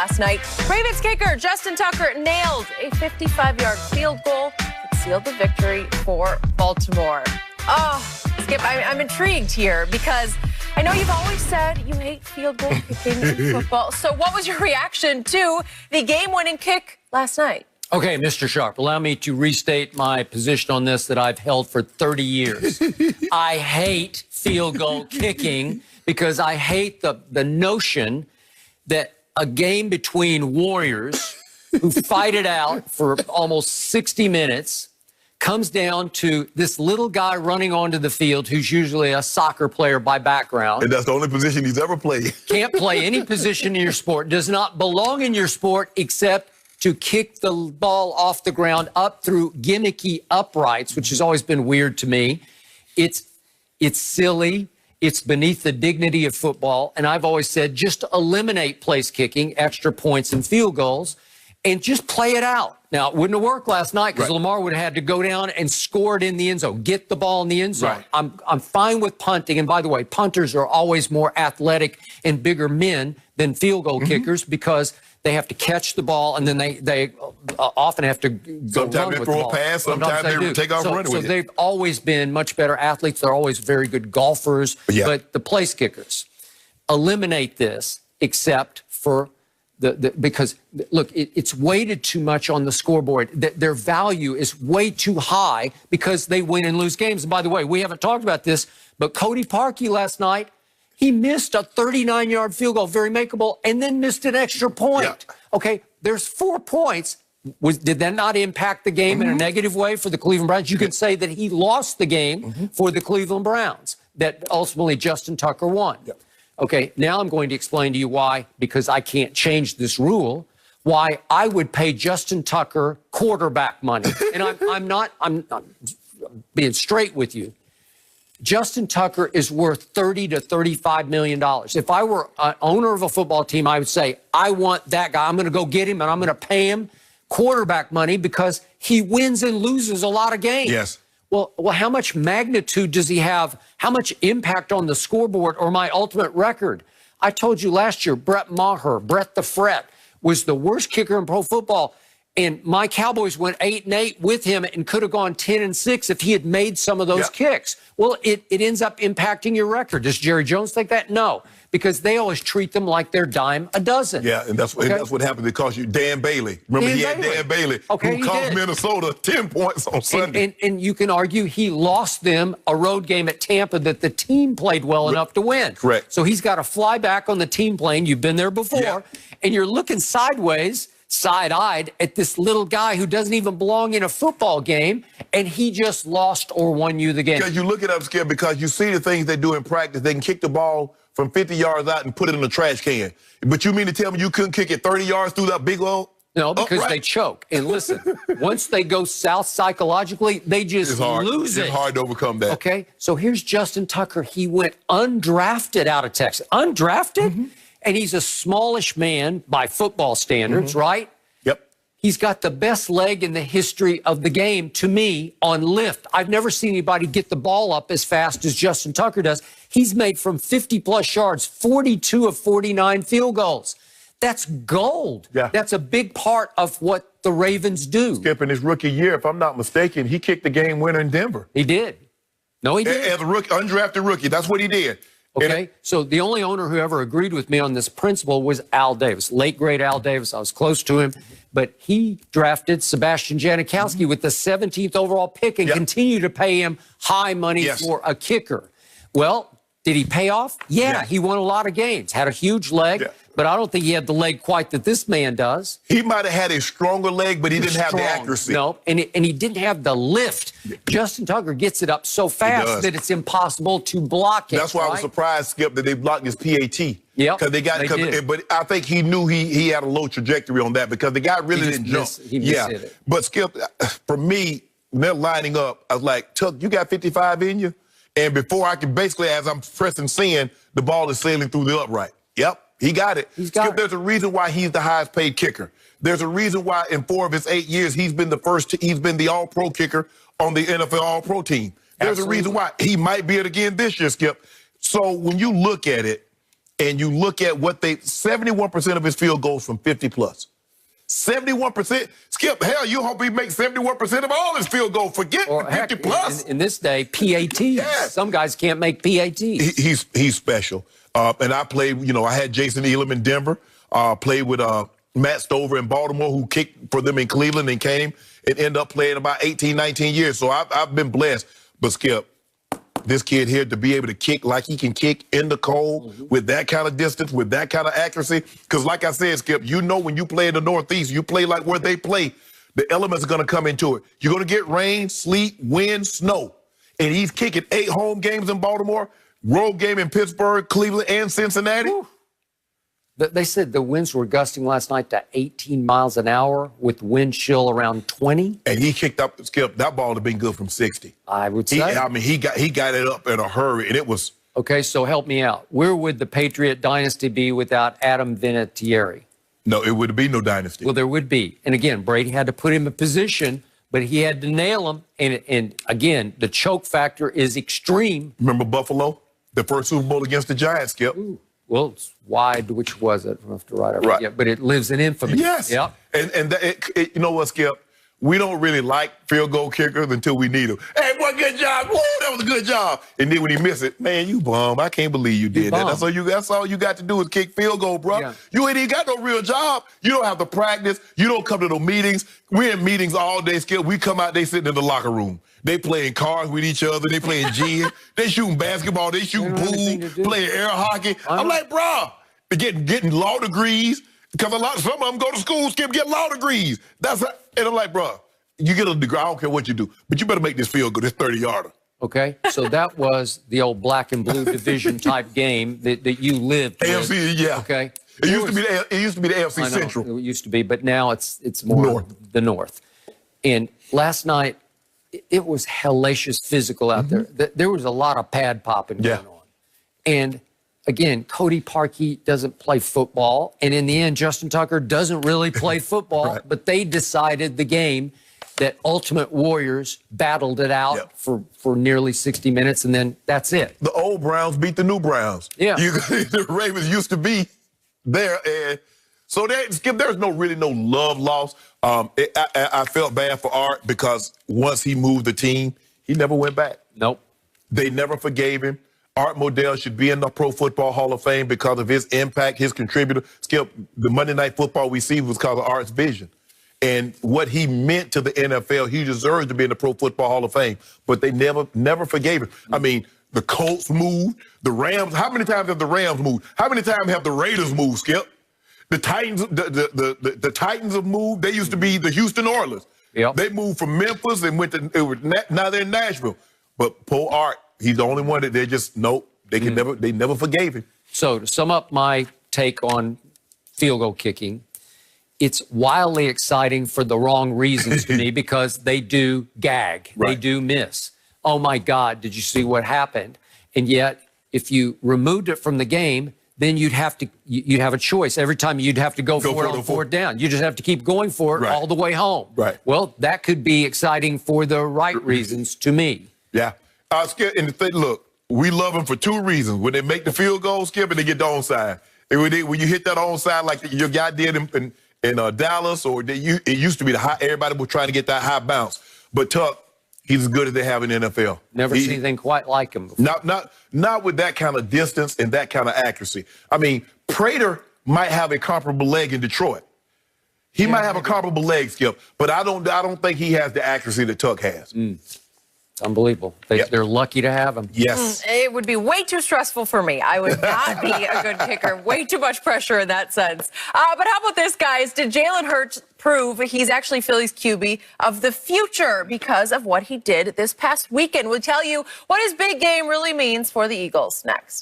last night. Ravens kicker Justin Tucker nailed a 55-yard field goal that sealed the victory for Baltimore. Oh, Skip, I'm intrigued here because I know you've always said you hate field goal kicking in football. So what was your reaction to the game-winning kick last night? Okay, Mr. Sharp, allow me to restate my position on this that I've held for 30 years. I hate field goal kicking because I hate the notion that a game between warriors who fight it out for almost 60 minutes comes down to this little guy running onto the field who's usually a soccer player by background. And that's the only position he's ever played. Can't play any position in your sport, does not belong in your sport except to kick the ball off the ground up through gimmicky uprights, which has always been weird to me. It's silly. It's beneath the dignity of football. And I've always said just eliminate place kicking, extra points and field goals, and just play it out. Now, it wouldn't have worked last night because Lamar would have had to go down and score it in the end zone, get the ball in the end zone. Right. I'm fine with punting. And by the way, punters are always more athletic and bigger men than field goal kickers because they have to catch the ball, and then they often have to go run with the ball. Sometimes they throw a pass, sometimes they take off running with it. So they've always been much better athletes. They're always very good golfers. Yeah. But the place kickers, eliminate this except for because, look, it's weighted too much on the scoreboard. Their value is way too high because they win and lose games. And by the way, we haven't talked about this, but Cody Parkey last night, he missed a 39-yard field goal, very makeable, and then missed an extra point. Yeah. Okay, there's 4 points. Did that not impact the game in a negative way for the Cleveland Browns? You can say that he lost the game for the Cleveland Browns, that ultimately Justin Tucker won. Yeah. Okay, now I'm going to explain to you why, because I can't change this rule, why I would pay Justin Tucker quarterback money. And I'm being straight with you. Justin Tucker is worth $30 to $35 million. If I were an owner of a football team, I would say, I want that guy. I'm going to go get him, and I'm going to pay him quarterback money because he wins and loses a lot of games. Yes. Well, how much magnitude does he have? How much impact on the scoreboard or my ultimate record? I told you last year, Brett Maher, Brett the Fret, was the worst kicker in pro football. And my Cowboys went 8-8 with him and could have gone 10-6 if he had made some of those kicks. Well, it ends up impacting your record. Does Jerry Jones think that? No, because they always treat them like they're dime a dozen. Yeah, and that's what happened. It cost you Dan Bailey. Remember, he had Dan Bailey, who cost Minnesota 10 points on Sunday. And you can argue he lost them a road game at Tampa that the team played well enough to win. Correct. So he's got to fly back on the team plane. You've been there before. And you're looking sideways, side-eyed at this little guy who doesn't even belong in a football game, and he just lost or won you the game. Because you look it up, Skip, because you see the things they do in practice. They can kick the ball from 50 yards out and put it in a trash can. But you mean to tell me you couldn't kick it 30 yards through that big old? No, because they choke. And listen, once they go south psychologically, they just lose it. It's hard to overcome that. Okay, so here's Justin Tucker. He went undrafted out of Texas. Undrafted? And he's a smallish man by football standards, right? Yep. He's got the best leg in the history of the game, to me, on lift. I've never seen anybody get the ball up as fast as Justin Tucker does. He's made from 50-plus yards, 42 of 49 field goals. That's gold. Yeah. That's a big part of what the Ravens do. Skip, in his rookie year, if I'm not mistaken, he kicked the game winner in Denver. He did. No, he did. As a rookie, undrafted rookie, that's what he did. Okay, so the only owner who ever agreed with me on this principle was Al Davis, late great Al Davis. I was close to him, but he drafted Sebastian Janikowski with the 17th overall pick and continued to pay him high money for a kicker. Well, did he pay off? Yeah, he won a lot of games, had a huge leg, but I don't think he had the leg quite that this man does. He might have had a stronger leg, but he didn't have the accuracy. No, and he didn't have the lift. Justin Tucker gets it up so fast that it's impossible to block it. That's why I was surprised, Skip, that they blocked his PAT. Yeah, because they did. But I think he knew he had a low trajectory on that because the guy really didn't jump. He mishit it. But Skip, for me, when they're lining up, I was like, Tuck, you got 55 in you? And before I can basically, as I'm pressing send, the ball is sailing through the upright. Yep, he got it. Skip, there's a reason why he's the highest paid kicker. There's a reason why in 4 of his 8 years, he's been the all-pro kicker on the NFL all-pro team. There's a reason why he might be it again this year, Skip. So when you look at it, and you look at what 71% of his field goals from 50 plus. 71%. Skip, hell, you hope he makes 71% of all his field goals. Forget Or 50 heck, plus. in this day, PATs. Yeah. Some guys can't make PATs. He's special. And I played, I had Jason Elam in Denver, played with Matt Stover in Baltimore, who kicked for them in Cleveland and came and ended up playing about 18, 19 years. So I've been blessed. But Skip, this kid here to be able to kick like he can kick in the cold with that kind of distance, with that kind of accuracy. Because like I said, Skip, when you play in the Northeast, you play like where they play, the elements are going to come into it. You're going to get rain, sleet, wind, snow. And he's kicking 8 home games in Baltimore, road game in Pittsburgh, Cleveland, and Cincinnati. Whew. They said the winds were gusting last night to 18 miles an hour with wind chill around 20. And he kicked up, Skip, that ball would have been good from 60. I would say. He got it up in a hurry, and it was. Okay, so help me out. Where would the Patriot dynasty be without Adam Vinatieri? No, it would be no dynasty. Well, there would be. And again, Brady had to put him in position, but he had to nail him. And again, the choke factor is extreme. Remember Buffalo? The first Super Bowl against the Giants, Skip? Ooh. Well, it's wide. Which was it? I have to write it right. Yeah, but it lives in infamy. Yes. Yep. And you know what, Skip? We don't really like field goal kickers until we need them. Hey, what good job. Woo, that was a good job. And then when he miss it, man, you bum. I can't believe you did that. That's all you got to do is kick field goal, bro. Yeah. You ain't even got no real job. You don't have to practice. You don't come to no meetings. We're in meetings all day, Skip. We come out, they sitting in the locker room. They playing cards with each other. They playing gin. They shooting basketball. They shooting pool, playing air hockey. I'm like, bro, they're getting law degrees. Because some of them go to school, Skip, get law degrees. And I'm like, bro, you get a degree, I don't care what you do, but you better make this field good. It's 30-yarder. Okay, so that was the old black and blue division type game that you lived with. AFC, yeah. Okay. It used to be the AFC Central. It used to be, but now it's more the North. And last night, it was hellacious physical out there. There was a lot of pad popping going on. And again, Cody Parkey doesn't play football. And in the end, Justin Tucker doesn't really play football. Right. But they decided the game that Ultimate Warriors battled it out for nearly 60 minutes. And then that's it. The old Browns beat the new Browns. Yeah. The Ravens used to be there. And so Skip, there's really no love lost. I felt bad for Art because once he moved the team, he never went back. Nope. They never forgave him. Art Modell should be in the Pro Football Hall of Fame because of his impact, his contributor. Skip, the Monday Night Football we see was because of Art's vision. And what he meant to the NFL, he deserves to be in the Pro Football Hall of Fame. But they never forgave him. I mean, the Colts moved, the Rams. How many times have the Rams moved? How many times have the Raiders moved, Skip? The Titans, the Titans have moved. They used to be the Houston Oilers. Yep. They moved from Memphis and now they're in Nashville. But poor Art, he's the only one that they just they never forgave him. So to sum up my take on field goal kicking, it's wildly exciting for the wrong reasons to me because they do gag. Right. They do miss. Oh my God, did you see what happened? And yet, if you removed it from the game, then you'd have a choice. Every time you'd have to go for it on fourth down. You just have to keep going for it all the way home. Right. Well, that could be exciting for the right reasons to me. Yeah. Skip, and look, we love them for 2 reasons. When they make the field goal, Skip, and they get the onside. And when you hit that onside like your guy did in Dallas, or it used to be everybody was trying to get that high bounce. But Tuck, he's as good as they have in the NFL. Never seen anything quite like him before. Not with that kind of distance and that kind of accuracy. I mean, Prater might have a comparable leg in Detroit. He might have a comparable leg, Skip, but I don't think he has the accuracy that Tuck has. It's unbelievable. They're lucky to have him. Yes. It would be way too stressful for me. I would not be a good kicker. Way too much pressure in that sense. But how about this, guys? Did Jalen Hurts prove he's actually Philly's QB of the future because of what he did this past weekend? We'll tell you what his big game really means for the Eagles next.